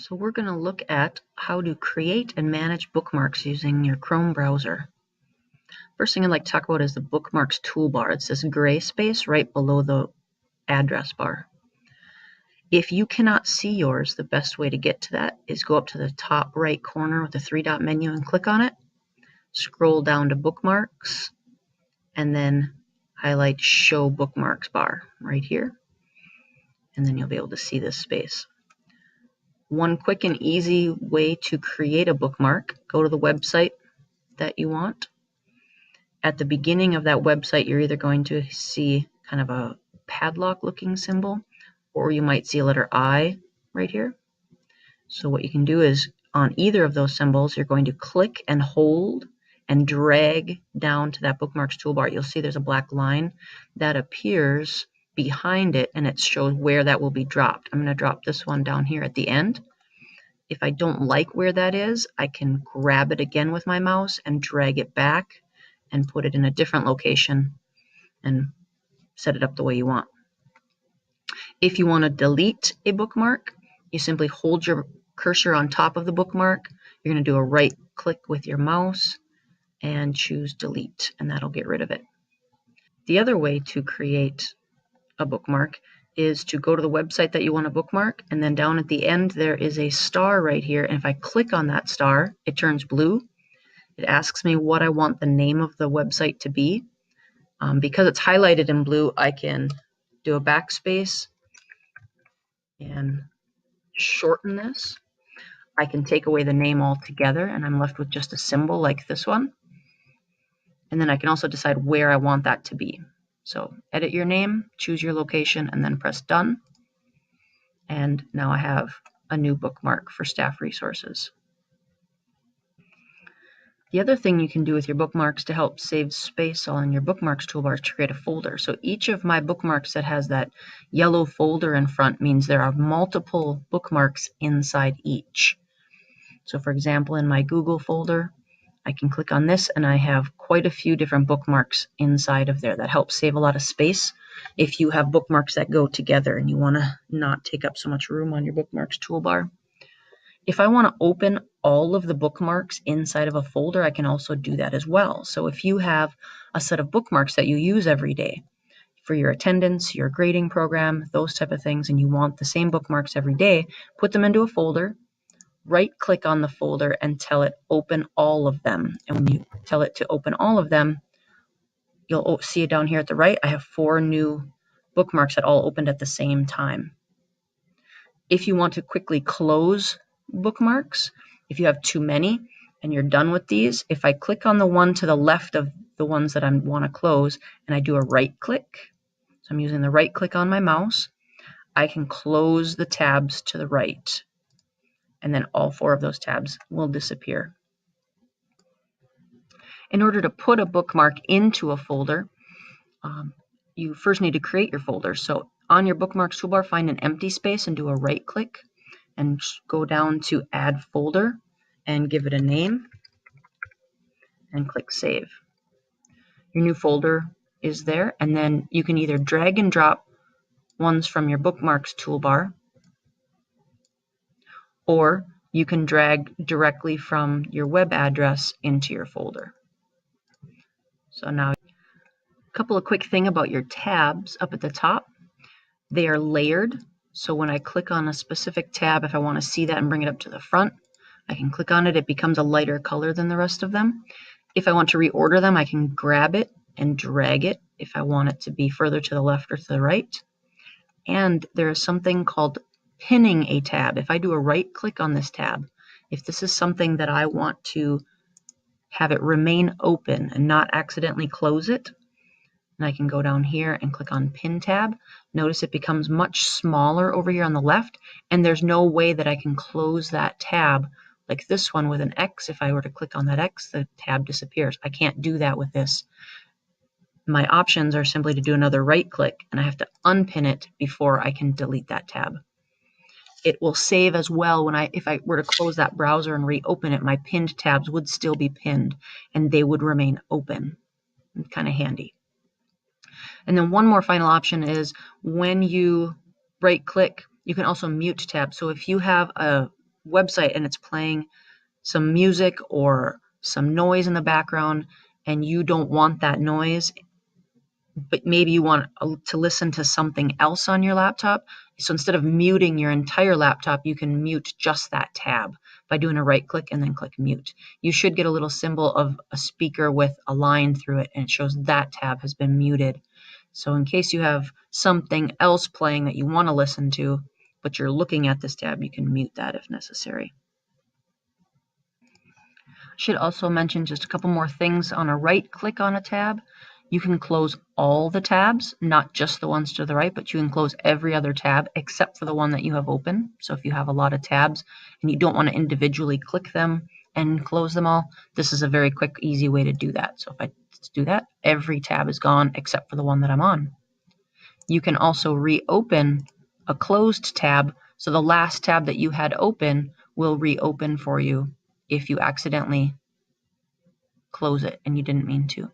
So we're going to look at how to create and manage bookmarks using your Chrome browser. First thing I'd like to talk about is the Bookmarks toolbar. It's this gray space right below the address bar. If you cannot see yours, the best way to get to that is go up to the top right corner with the three-dot menu and click on it. Scroll down to Bookmarks and then highlight Show Bookmarks bar right here. And then you'll be able to see this space. One quick and easy way to create a bookmark, go to the website that you want. At the beginning of that website, you're either going to see kind of a padlock looking symbol, or you might see a letter I right here. So what you can do is on either of those symbols, you're going to click and hold and drag down to that bookmarks toolbar. You'll see there's a black line that appears behind it, and it shows where that will be dropped. I'm going to drop this one down here at the end. If I don't like where that is, I can grab it again with my mouse and drag it back and put it in a different location and set it up the way you want. If you want to delete a bookmark, you simply hold your cursor on top of the bookmark. You're going to do a right click with your mouse and choose delete, and that'll get rid of it. The other way to create a bookmark is to go to the website that you want to bookmark, and then down at the end there is a star right here, and if I click on that star, it turns blue. It asks me what I want the name of the website to be. Because it's highlighted in blue, I can do a backspace and shorten this. I can take away the name altogether, and I'm left with just a symbol like this one. And then I can also decide where I want that to be. So edit your name, choose your location, and then press done. And now I have a new bookmark for staff resources. The other thing you can do with your bookmarks to help save space on your bookmarks toolbar is to create a folder. So each of my bookmarks that has that yellow folder in front means there are multiple bookmarks inside each. So for example, in my Google folder, I can click on this and I have quite a few different bookmarks inside of there. That helps save a lot of space if you have bookmarks that go together and you want to not take up so much room on your bookmarks toolbar. If I want to open all of the bookmarks inside of a folder, I can also do that as well. So if you have a set of bookmarks that you use every day for your attendance, your grading program, those type of things, and you want the same bookmarks every day, put them into a folder, right-click on the folder and tell it open all of them. And when you tell it to open all of them, you'll see it down here at the right. I have 4 new bookmarks that all opened at the same time. If you want to quickly close bookmarks, if you have too many and you're done with these, if I click on the one to the left of the ones that I want to close and I do a right click, so I'm using the right click on my mouse, I can close the tabs to the right, and then all 4 of those tabs will disappear. In order to put a bookmark into a folder, you first need to create your folder. So on your bookmarks toolbar, find an empty space and do a right click and go down to add folder and give it a name and click save. Your new folder is there, and then you can either drag and drop ones from your bookmarks toolbar, or you can drag directly from your web address into your folder. So now, a couple of quick things about your tabs up at the top. They are layered, so when I click on a specific tab, if I want to see that and bring it up to the front, I can click on it. It becomes a lighter color than the rest of them. If I want to reorder them, I can grab it and drag it if I want it to be further to the left or to the right. And there is something called pinning a tab. If I do a right click on this tab, if this is something that I want to have it remain open and not accidentally close it, and I can go down here and click on Pin tab. Notice it becomes much smaller over here on the left, and there's no way that I can close that tab like this one with an X. If I were to click on that X, the tab disappears. I can't do that with this. My options are simply to do another right click, and I have to unpin it before I can delete that tab. It will save as well if I were to close that browser and reopen it, my pinned tabs would still be pinned and they would remain open. Kind of handy. And then one more final option is when you right click, you can also mute tabs. So if you have a website and it's playing some music or some noise in the background, and you don't want that noise, but maybe you want to listen to something else on your laptop. So instead of muting your entire laptop, you can mute just that tab by doing a right click and then click mute. You should get a little symbol of a speaker with a line through it, and it shows that tab has been muted. So in case you have something else playing that you want to listen to, but you're looking at this tab, you can mute that if necessary. Should also mention just a couple more things. On a right click on a tab, you can close all the tabs, not just the ones to the right, but you can close every other tab except for the one that you have open. So if you have a lot of tabs and you don't want to individually click them and close them all, this is a very quick, easy way to do that. So if I do that, every tab is gone except for the one that I'm on. You can also reopen a closed tab, so the last tab that you had open will reopen for you if you accidentally close it and you didn't mean to.